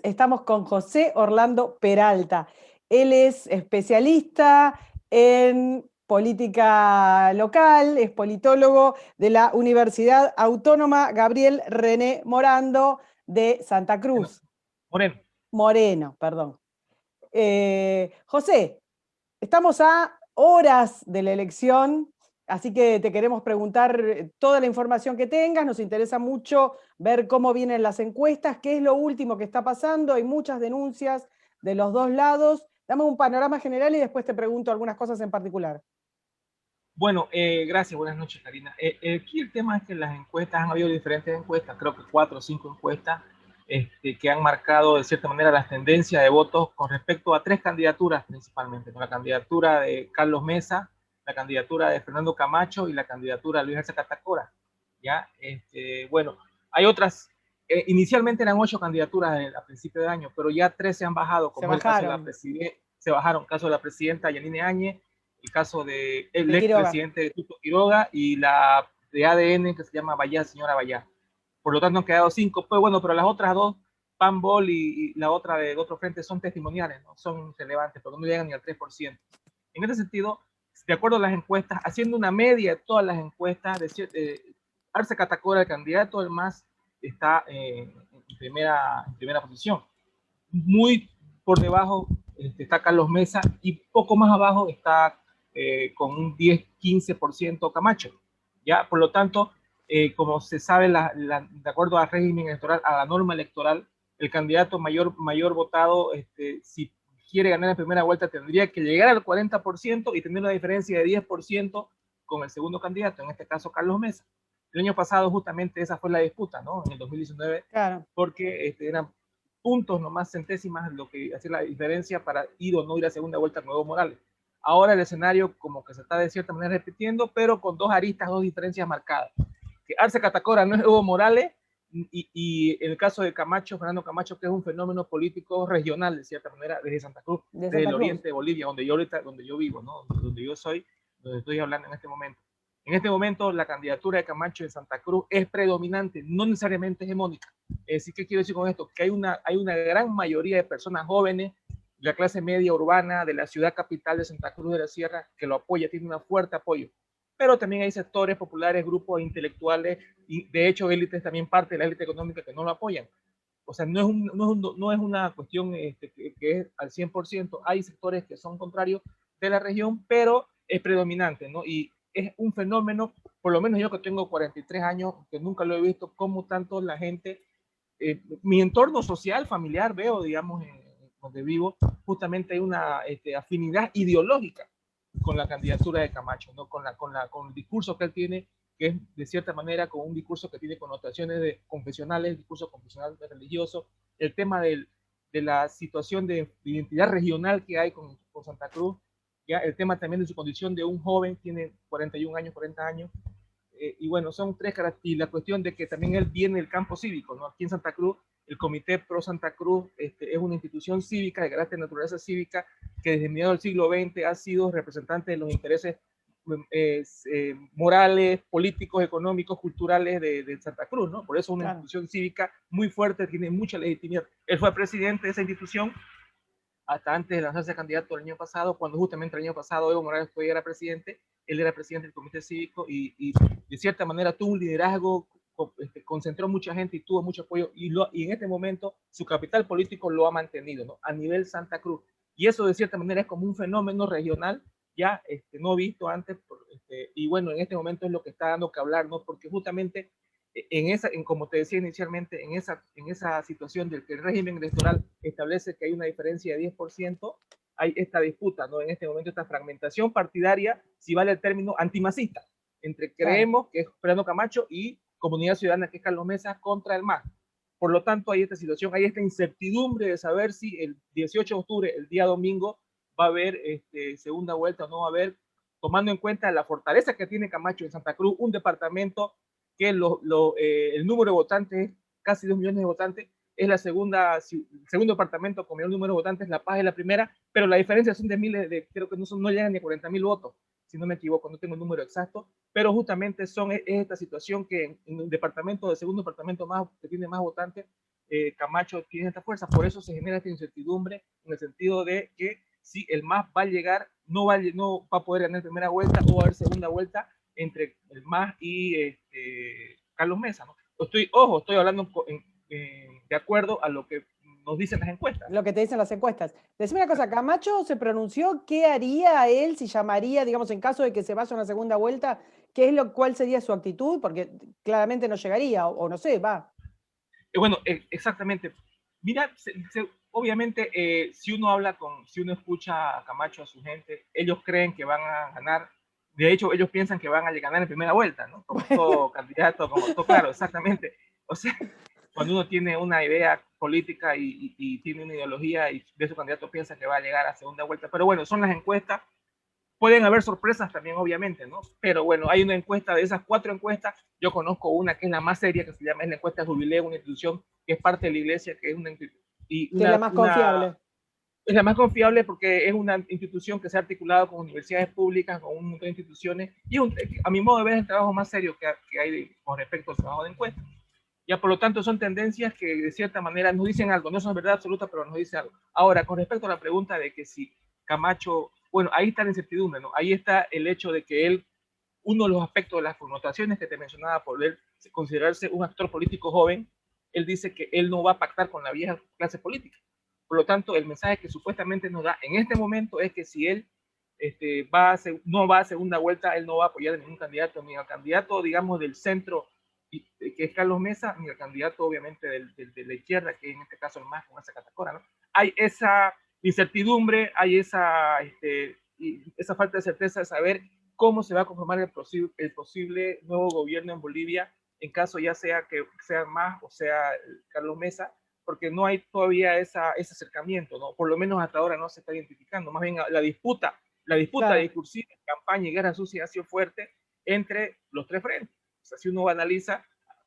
estamos con José Orlando Peralta. Él es especialista en política local, es politólogo de la Universidad Autónoma Gabriel René Morando de Santa Moreno. Cruz. Moreno. Moreno, perdón. José, estamos a horas de la elección, así que te queremos preguntar toda la información que tengas. Nos interesa mucho ver cómo vienen las encuestas, qué es lo último que está pasando. Hay muchas denuncias de los dos lados. Dame un panorama general y después te pregunto algunas cosas en particular. Bueno, gracias, buenas noches, Karina. Aquí el tema es que las encuestas, han habido diferentes encuestas, creo que 4 o 5 encuestas, que han marcado de cierta manera las tendencias de votos con respecto a 3 candidaturas principalmente, ¿no? La candidatura de Carlos Mesa, la candidatura de Fernando Camacho y la candidatura de Luis Arce Catacora. ¿Ya? Bueno, hay otras, inicialmente eran 8 candidaturas a principio de año, pero ya 3 se han bajado, Se como es el caso de la bajaron presidenta, se bajaron, caso de la presidenta Yanine Áñez, el caso del de Quiroga. expresidente Tuto Quiroga y la de ADN que se llama Bayá, señora Bayá. Por lo tanto, han quedado 5. Pues bueno, pero las otras 2, Pambol y la otra de otro frente, son testimoniales, no son relevantes, pero no llegan ni al 3%. En este sentido, de acuerdo a las encuestas, haciendo una media de todas las encuestas, Arce Catacora, el candidato del MAS, está en primera posición. Muy por debajo está Carlos Mesa y poco más abajo está con un 10-15% Camacho. ¿Ya? Por lo tanto, como se sabe, de acuerdo al régimen electoral, a la norma electoral, el candidato mayor votado, si quiere ganar en primera vuelta, tendría que llegar al 40% y tener una diferencia de 10% con el segundo candidato, en este caso Carlos Mesa. El año pasado justamente esa fue la disputa, ¿no? En el 2019, Claro. porque eran puntos, nomás centésimas, lo que hace la diferencia para ir o no ir a segunda vuelta con Evo Morales. Ahora el escenario como que se está de cierta manera repitiendo, pero con 2 aristas, 2 diferencias marcadas. Que Arce Catacora no es Evo Morales y en el caso de Camacho, Fernando Camacho, que es un fenómeno político regional, de cierta manera, desde Santa Cruz, De desde Santa el Cruz. oriente de Bolivia, donde yo vivo, ¿no? Donde yo soy, donde estoy hablando en este momento. En este momento, la candidatura de Camacho en Santa Cruz es predominante, no necesariamente hegemónica. ¿Qué quiero decir con esto? Que hay una gran mayoría de personas jóvenes, de la clase media urbana, de la ciudad capital de Santa Cruz de la Sierra, que lo apoya, tiene un fuerte apoyo. Pero también hay sectores populares, grupos intelectuales y de hecho élites, también parte de la élite económica, que no lo apoyan. O sea, no es una cuestión que es al 100%. Hay sectores que son contrarios de la región, pero es predominante, ¿no? Y es un fenómeno, por lo menos yo que tengo 43 años, que nunca lo he visto, como tanto la gente, mi entorno social, familiar, veo, digamos, donde vivo, justamente hay una afinidad ideológica con la candidatura de Camacho, ¿no? Con el discurso que él tiene, que es de cierta manera con un discurso que tiene connotaciones confesionales, discurso confesional religioso, el tema de la situación de identidad regional que hay con Santa Cruz, ya el tema también de su condición de un joven, tiene 41 años, 40 años, y bueno, son 3 y la cuestión de que también él viene del campo cívico, ¿no? Aquí en Santa Cruz, el Comité Pro Santa Cruz es una institución cívica de carácter de naturaleza cívica que desde mediados del siglo XX ha sido representante de los intereses morales, políticos, económicos, culturales de Santa Cruz, ¿no? Por eso es una Claro. institución cívica muy fuerte, tiene mucha legitimidad. Él fue presidente de esa institución hasta antes de lanzarse candidato el año pasado, cuando justamente el año pasado Evo Morales todavía era presidente, él era presidente del comité cívico y de cierta manera tuvo un liderazgo, concentró mucha gente y tuvo mucho apoyo y en este momento su capital político lo ha mantenido, ¿no? A nivel Santa Cruz. Y eso de cierta manera es como un fenómeno regional ya no visto antes y bueno, en este momento es lo que está dando que hablar, ¿no? Porque justamente como te decía inicialmente, en esa situación del que el régimen electoral establece que hay una diferencia de 10%, hay esta disputa, ¿no? En este momento, esta fragmentación partidaria, si vale el término, antimacista, entre Claro. creemos, que es Fernando Camacho, y Comunidad Ciudadana, que es Carlos Mesa, contra el MAS. Por lo tanto, hay esta situación, hay esta incertidumbre de saber si el 18 de octubre, el día domingo, va a haber segunda vuelta o no va a haber, tomando en cuenta la fortaleza que tiene Camacho en Santa Cruz, un departamento que el número de votantes, casi 2 millones de votantes, es el segundo departamento con mayor número de votantes, La Paz es la primera, pero la diferencia son de miles, creo que no llegan ni a 40.000 votos, si no me equivoco, no tengo el número exacto, pero justamente es esta situación que en un departamento, el segundo departamento más, que tiene más votantes, Camacho tiene esta fuerza. Por eso se genera esta incertidumbre en el sentido de que si el MAS va a llegar, no va a poder ganar primera vuelta o va a haber segunda vuelta entre el MAS y Carlos Mesa, ¿no? Estoy hablando de acuerdo a lo que nos dicen las encuestas. Lo que te dicen las encuestas. Decime una cosa, Camacho se pronunció, ¿qué haría él si llamaría, digamos, en caso de que se vaya a una segunda vuelta? ¿Cuál sería su actitud? Porque claramente no llegaría, o no sé, va. Bueno, exactamente. Mira, obviamente, si uno escucha a Camacho, a su gente, ellos creen que van a ganar. De hecho, ellos piensan que van a ganar en primera vuelta, ¿no? Como todo candidato, como todo, claro, exactamente. O sea, cuando uno tiene una idea política y tiene una ideología y de su candidato piensa que va a llegar a segunda vuelta. Pero bueno, son las encuestas. Pueden haber sorpresas también, obviamente, ¿no? Pero bueno, hay una encuesta, de esas 4 encuestas, yo conozco una que es la más seria, que se llama, es la encuesta de Jubileo, una institución que es parte de la iglesia, que es Que es la más confiable. es la más confiable porque es una institución que se ha articulado con universidades públicas, con un montón de instituciones, y a mi modo de ver es el trabajo más serio que hay con respecto al trabajo de encuesta. Ya por lo tanto son tendencias que de cierta manera nos dicen algo, no son verdad absoluta, pero nos dicen algo. Ahora, con respecto a la pregunta de que si Camacho, bueno, ahí está la incertidumbre, ¿no? Ahí está el hecho de que él, uno de los aspectos de las connotaciones que te mencionaba por él considerarse un actor político joven, él dice que él no va a pactar con la vieja clase política. Por lo tanto, el mensaje que supuestamente nos da en este momento es que si él no va a segunda vuelta, él no va a apoyar a ningún candidato, ni al candidato, digamos, del centro, que es Carlos Mesa, ni al candidato, obviamente, de la izquierda, que en este caso el MAS con esa catacora, ¿no? Hay esa incertidumbre, hay esa falta de certeza de saber cómo se va a conformar el posible nuevo gobierno en Bolivia, en caso ya sea que sea MAS o sea Carlos Mesa, porque no hay todavía ese acercamiento, ¿no? Por lo menos hasta ahora no se está identificando. Más bien la disputa Claro. discursiva, campaña y guerra sucia ha sido fuerte entre los 3 frentes. O sea, si uno analiza,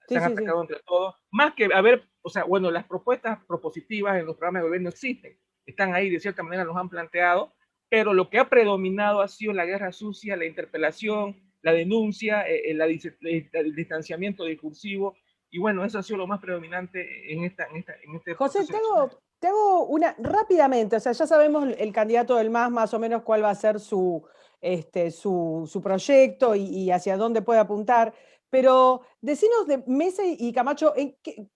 se Sí, han sí, sí. atacado entre todos. Más que haber, o sea, bueno, las propuestas propositivas en los programas de gobierno existen, están ahí, de cierta manera los han planteado, pero lo que ha predominado ha sido la guerra sucia, la interpelación, la denuncia, el distanciamiento discursivo, y bueno, eso ha sido lo más predominante en este José, proceso eleccionario. te hago una rápidamente, o sea, ya sabemos el candidato del MAS más o menos cuál va a ser su proyecto y hacia dónde puede apuntar, pero decinos de Mesa y Camacho,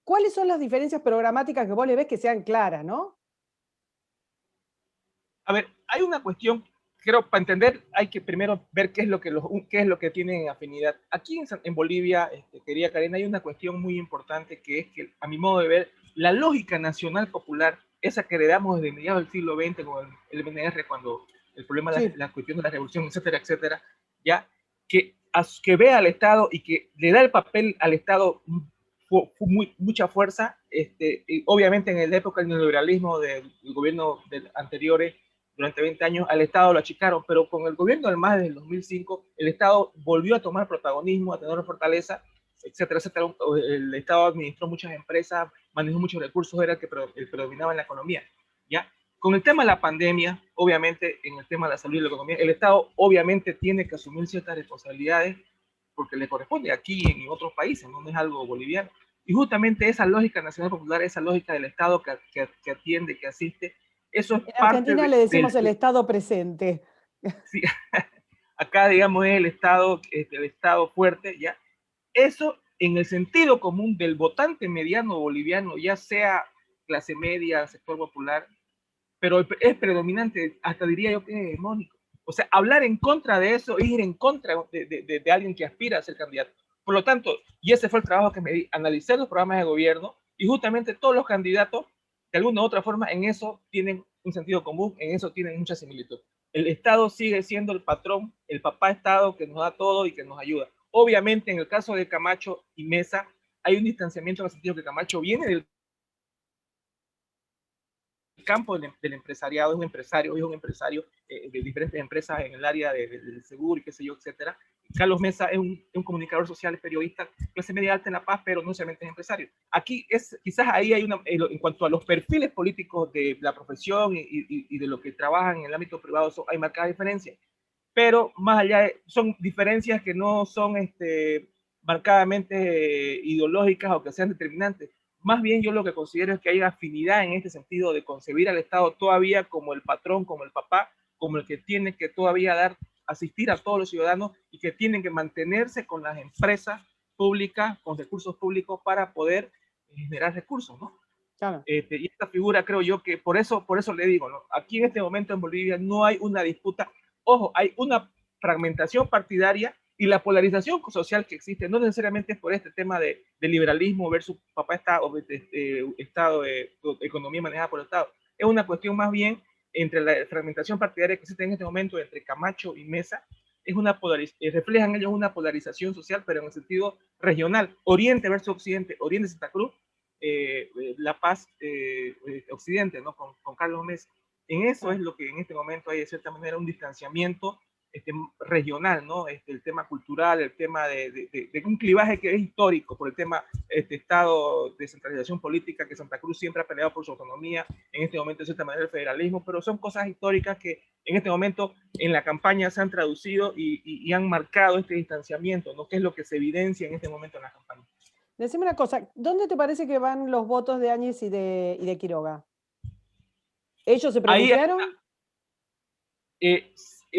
¿cuáles son las diferencias programáticas que vos le ves que sean claras, ¿no? A ver, hay una cuestión, creo, para entender hay que primero ver qué es lo que tienen afinidad. Aquí en Bolivia, querida Karen, hay una cuestión muy importante que es que, a mi modo de ver, la lógica nacional popular, esa que heredamos desde mediados del siglo XX con el MNR, cuando el problema de Sí, la cuestión de la revolución, etcétera, etcétera, ya, que ve al Estado y que le da el papel al Estado mucha fuerza, obviamente en la época del neoliberalismo del gobierno anteriores, durante 20 años al Estado lo achicaron, pero con el gobierno del MAS desde el 2005, el Estado volvió a tomar protagonismo, a tener fortaleza, etcétera, etcétera. El Estado administró muchas empresas, manejó muchos recursos, era el que predominaba en la economía. ¿Ya? Con el tema de la pandemia, obviamente, en el tema de la salud y la economía, el Estado obviamente tiene que asumir ciertas responsabilidades porque le corresponde aquí y en otros países, no es algo boliviano. Y justamente esa lógica nacional popular, esa lógica del Estado que atiende, que asiste, eso es en parte Argentina le decimos del... el Estado presente. Sí, acá, digamos, es el Estado fuerte, ¿ya? Eso en el sentido común del votante mediano boliviano, ya sea clase media, sector popular, pero es predominante, hasta diría yo que es hegemónico. O sea, hablar en contra de eso es ir en contra de alguien que aspira a ser candidato. Por lo tanto, y ese fue el trabajo que me di, analicé los programas de gobierno y justamente todos los candidatos, de alguna u otra forma, en eso tienen un sentido común, en eso tienen mucha similitud. El Estado sigue siendo el patrón, el papá Estado que nos da todo y que nos ayuda. Obviamente, en el caso de Camacho y Mesa, hay un distanciamiento en el sentido que Camacho viene del campo del empresariado, es un empresario de diferentes empresas en el área del seguro y qué sé yo, etcétera. Carlos Mesa es un comunicador social, es periodista, clase media alta en La Paz, pero no solamente es empresario. Aquí quizás ahí hay en cuanto a los perfiles políticos de la profesión y de lo que trabajan en el ámbito privado, hay marcadas diferencias. Pero más allá, son diferencias que no son marcadamente ideológicas o que sean determinantes. más bien yo lo que considero es que hay afinidad en este sentido de concebir al Estado todavía como el patrón, como el papá, como el que tiene que todavía asistir a todos los ciudadanos y que tienen que mantenerse con las empresas públicas, con recursos públicos para poder generar recursos, ¿no? Claro. Y esta figura creo yo que por eso le digo, ¿no? Aquí en este momento en Bolivia no hay una disputa, ojo, hay una fragmentación partidaria y la polarización social que existe, no necesariamente es por este tema de liberalismo versus papá Estado, Estado de economía manejada por el Estado, es una cuestión más bien entre la fragmentación partidaria que existe en este momento entre Camacho y Mesa, es una reflejan ellos una polarización social, pero en el sentido regional, Oriente versus Occidente, Oriente Santa Cruz, La Paz Occidente, ¿no? Con Carlos Mesa. En eso es lo que en este momento hay de cierta manera un distanciamiento regional, ¿no? El tema cultural, el tema de un clivaje que es histórico por el tema estado de centralización política que Santa Cruz siempre ha peleado por su autonomía, en este momento de cierta manera el federalismo, pero son cosas históricas que en este momento en la campaña se han traducido y han marcado este distanciamiento, ¿no? Que es lo que se evidencia en este momento en la campaña. Decime una cosa, ¿dónde te parece que van los votos de Áñez y de Quiroga? ¿Ellos se Ahí, pronunciaron?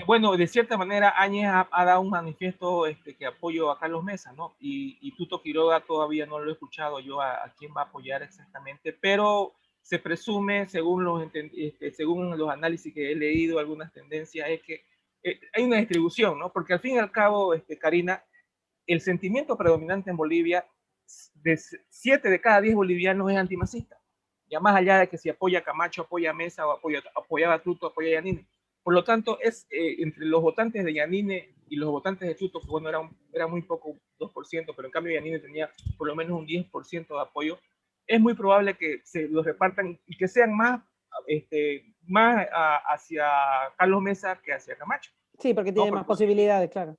bueno, de cierta manera Áñez ha dado un manifiesto que apoyo a Carlos Mesa, ¿no? Y Tuto Quiroga todavía no lo he escuchado yo a quién va a apoyar exactamente, pero se presume, según los análisis que he leído, algunas tendencias, es que hay una distribución, ¿no? Porque al fin y al cabo, Karina, el sentimiento predominante en Bolivia, de 7 de cada 10 bolivianos es antimacista. Ya más allá de que si apoya a Camacho, apoya a Mesa, o apoyaba a Tuto, apoya a Yanine. Por lo tanto, es entre los votantes de Yanine y los votantes de Tuto, que bueno, era muy poco, 2%, pero en cambio Yanine tenía por lo menos un 10% de apoyo, es muy probable que se los repartan y que sean más, hacia Carlos Mesa que hacia Camacho. Sí, porque ¿No? tiene más posibilidades, claro.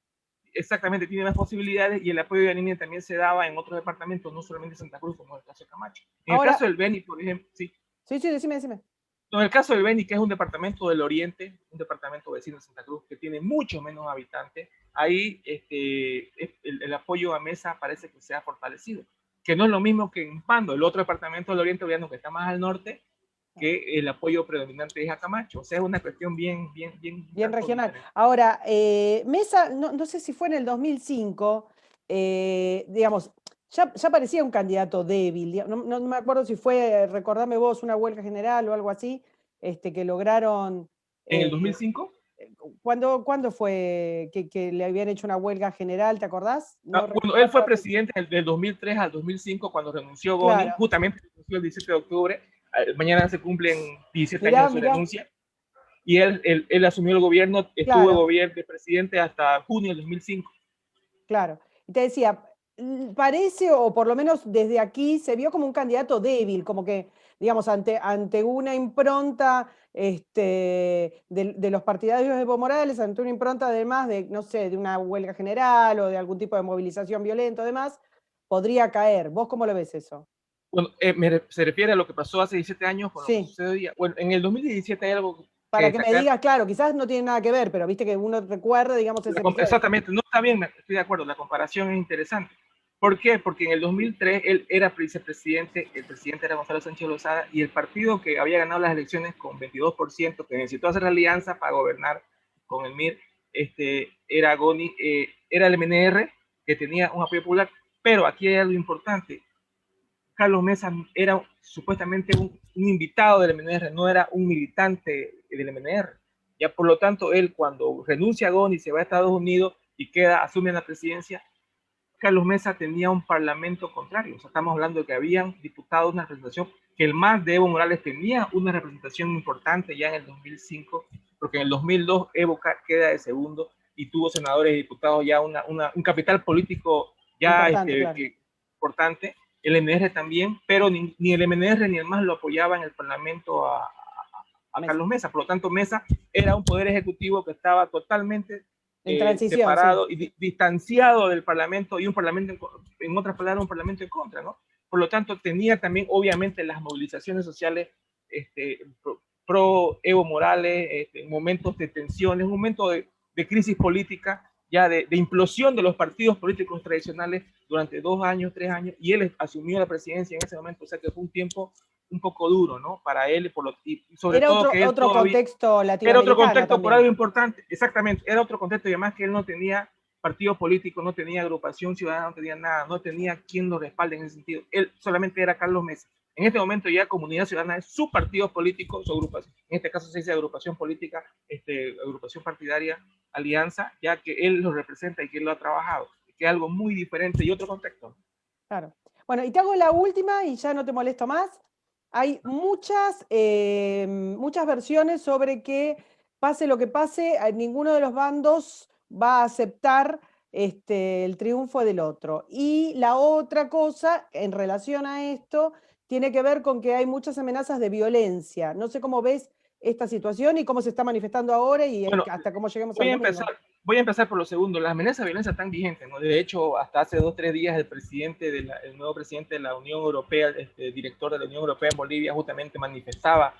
Exactamente, tiene más posibilidades y el apoyo de Yanine también se daba en otros departamentos, no solamente Santa Cruz, como en el caso de Camacho. En el Ahora, caso del Beni, por ejemplo, sí. sí, decime. En el caso del Beni, que es un departamento del Oriente, un departamento vecino de Santa Cruz, que tiene mucho menos habitantes, ahí el apoyo a Mesa parece que se ha fortalecido. Que no es lo mismo que en Pando, el otro departamento del Oriente Boliviano que está más al norte, que el apoyo predominante es a Camacho. O sea, es una cuestión bien regional. diferente. Ahora, Mesa, no sé si fue en el 2005, digamos, ya parecía un candidato débil. No me acuerdo si fue, recordame vos, una huelga general o algo así, que lograron. ¿En el eh, 2005? ¿Cuándo fue que le habían hecho una huelga general? ¿Te acordás? No Bueno, él fue recuerdo. presidente del 2003 al 2005 cuando renunció Goni, Claro. justamente renunció el 17 de octubre, mañana se cumplen 17 años de su Mirá, renuncia, y él asumió el gobierno, estuvo claro. de presidente hasta junio del 2005. Claro. Y te decía, parece, o por lo menos desde aquí, se vio como un candidato débil, como que, digamos, ante una impronta de los partidarios de Evo Morales, ante una impronta además de, no sé, de una huelga general o de algún tipo de movilización violenta, además, podría caer. ¿Vos cómo lo ves eso? Bueno, se refiere a lo que pasó hace 17 años con lo que Sí, sucedía. Bueno, en el 2017 hay algo que para que me destacar. digas, claro, quizás no tiene nada que ver, pero viste que uno recuerda, digamos, ese episodio. Exactamente, no está bien, estoy de acuerdo, la comparación es interesante. ¿Por qué? Porque en el 2003 él era vicepresidente, el presidente era Gonzalo Sánchez Lozada y el partido que había ganado las elecciones con 22%, que necesitó hacer la alianza para gobernar con el MIR, era Goni, era el MNR, que tenía un apoyo popular, pero aquí hay algo importante. Carlos Mesa era supuestamente un invitado del MNR, no era un militante del MNR. Ya por lo tanto, él cuando renuncia a Goni, se va a Estados Unidos y asume la presidencia, Carlos Mesa tenía un parlamento contrario. O sea, estamos hablando de que habían diputados, una representación, que el MAS de Evo Morales tenía una representación importante ya en el 2005, porque en el 2002 Evo queda de segundo y tuvo senadores y diputados ya un capital político ya Importante, claro. importante. El MNR también, pero ni el MNR ni el MAS lo apoyaba en el parlamento a Carlos Mesa. Por lo tanto, Mesa era un poder ejecutivo que estaba totalmente En transición, sí. separado y distanciado del Parlamento y un Parlamento, en otras palabras, un Parlamento en contra, ¿no? Por lo tanto, tenía también, obviamente, las movilizaciones sociales pro Evo Morales, momentos de tensiones, un momento de crisis política ya de implosión de los partidos políticos tradicionales durante 2 años, 3 años, y él asumió la presidencia en ese momento, o sea que fue un tiempo un poco duro, ¿no? Para él, y sobre Era todo que él otro todavía, contexto era otro latinoamericano contexto por algo también. importante, exactamente, era otro contexto, y además que él no tenía partido político, no tenía agrupación ciudadana, no tenía nada, no tenía quien lo respalde en ese sentido. Él solamente era Carlos Mesa. En este momento ya Comunidad Ciudadana es su partido político, su agrupación, en este caso se dice agrupación política, agrupación partidaria, alianza, ya que él lo representa y que él lo ha trabajado, que es algo muy diferente y otro contexto. Claro. Bueno, y te hago la última y ya no te molesto más. Hay muchas versiones sobre que pase lo que pase, ninguno de los bandos va a aceptar el triunfo del otro. Y la otra cosa en relación a esto tiene que ver con que hay muchas amenazas de violencia. No sé cómo ves esta situación y cómo se está manifestando ahora y Bueno, hasta cómo lleguemos voy al a empezar, domingo. voy a empezar por lo segundo. Las amenazas de violencia están vigentes, ¿no? De hecho, hasta hace 2 o 3 días el nuevo presidente de la Unión Europea, director de la Unión Europea en Bolivia, justamente manifestaba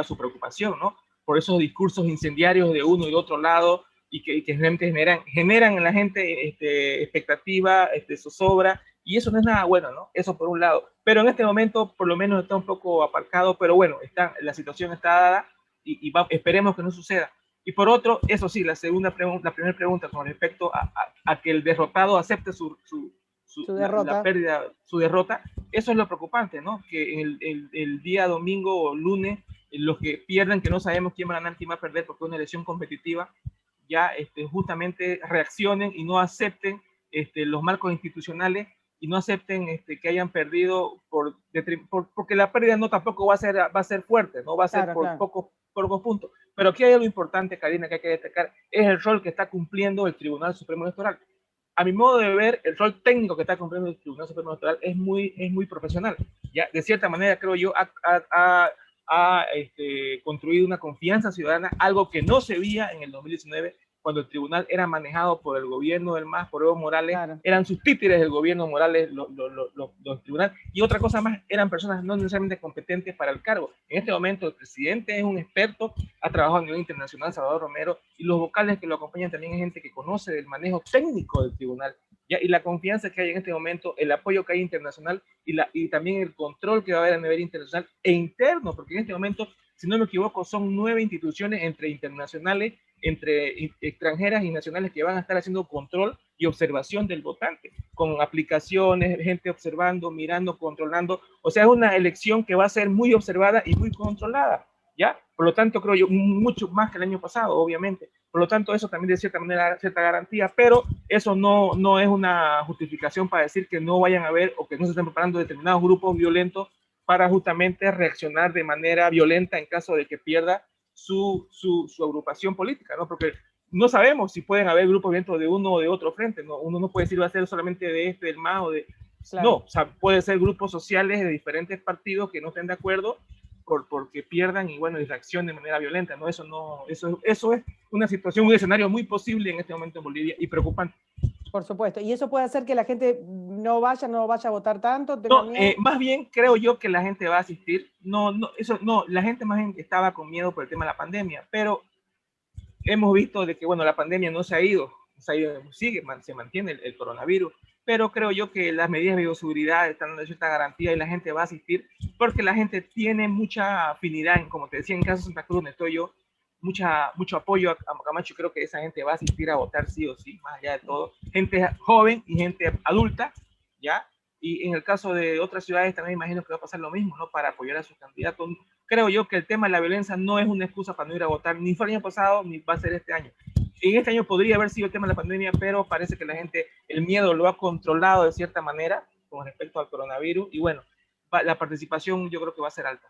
su preocupación, ¿no? Por esos discursos incendiarios de uno y de otro lado y que realmente generan en la gente expectativa, zozobra, y eso no es nada bueno, ¿no? Eso por un lado. Pero en este momento, por lo menos está un poco aparcado, pero bueno, la situación está dada esperemos que no suceda. Y por otro, eso sí, la primera pregunta con respecto a que el derrotado acepte Su la derrota. pérdida, su derrota, eso es lo preocupante, ¿no? Que el día domingo o lunes, los que pierdan, que no sabemos quién va a ganar, quién va a perder, porque es una elección competitiva, ya justamente reaccionen y no acepten los marcos institucionales y no acepten que hayan perdido porque la pérdida no tampoco va a ser fuerte, no va a ser Claro, por claro. pocos puntos. Pero aquí hay algo importante, Karina, que hay que destacar, es el rol que está cumpliendo el Tribunal Supremo Electoral. A mi modo de ver, el rol técnico que está cumpliendo el Tribunal Supremo Electoral es muy profesional. Ya, de cierta manera, creo yo, ha construido una confianza ciudadana, algo que no se veía en el 2019, cuando el tribunal era manejado por el gobierno del MAS, por Evo Morales, Claro. eran sus títeres del gobierno Morales, los tribunales, y otra cosa más, eran personas no necesariamente competentes para el cargo. En este momento, el presidente es un experto, ha trabajado a nivel internacional, Salvador Romero, y los vocales que lo acompañan también es gente que conoce del manejo técnico del tribunal. ¿Ya? Y la confianza que hay en este momento, el apoyo que hay internacional y también el control que va a haber a nivel internacional e interno, porque en este momento, si no me equivoco, son 9 instituciones entre internacionales, entre extranjeras y nacionales que van a estar haciendo control y observación del votante, con aplicaciones, gente observando, mirando, controlando. O sea, es una elección que va a ser muy observada y muy controlada, ¿ya? Por lo tanto, creo yo, mucho más que el año pasado, obviamente. Por lo tanto, eso también de cierta manera, cierta garantía, pero eso no es una justificación para decir que no vayan a haber o que no se estén preparando determinados grupos violentos para justamente reaccionar de manera violenta en caso de que pierda su agrupación política, ¿no? Porque no sabemos si pueden haber grupos violentos de uno o de otro frente, ¿no? Uno no puede decir va a ser solamente de del MAS o de... No, Claro. o sea, puede ser grupos sociales de diferentes partidos que no estén de acuerdo porque pierdan y bueno, y reaccionen de manera violenta, ¿no? Eso es una situación, un escenario muy posible en este momento en Bolivia y preocupante. Por supuesto. ¿Y eso puede hacer que la gente no vaya a votar tanto, tenga No, miedo? más bien creo yo que la gente va a asistir. No, la gente más bien estaba con miedo por el tema de la pandemia, pero hemos visto de que, bueno, la pandemia no se ha ido, se mantiene el coronavirus, pero creo yo que las medidas de bioseguridad están dando cierta garantía y la gente va a asistir porque la gente tiene mucha afinidad, como te decía, en caso de Santa Cruz, donde estoy yo, mucho apoyo a Camacho, creo que esa gente va a asistir a votar sí o sí, más allá de todo, gente joven y gente adulta, ¿ya? Y en el caso de otras ciudades también imagino que va a pasar lo mismo, ¿no? Para apoyar a sus candidatos. Creo yo que el tema de la violencia no es una excusa para no ir a votar, ni fue el año pasado, ni va a ser este año. En este año podría haber sido el tema de la pandemia, pero parece que la gente, el miedo lo ha controlado de cierta manera con respecto al coronavirus, y bueno, la participación yo creo que va a ser alta.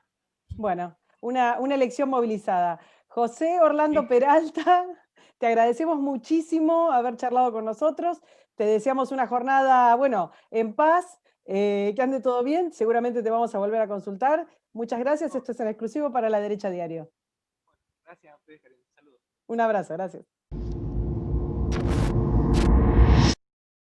Bueno, una elección movilizada. José Orlando ¿Sí? Peralta, te agradecemos muchísimo haber charlado con nosotros. Te deseamos una jornada, bueno, en paz, que ande todo bien. Seguramente te vamos a volver a consultar. Muchas gracias. No, Esto es en exclusivo para La Derecha Diario. gracias a ustedes, Karen. Saludos. Un abrazo, gracias.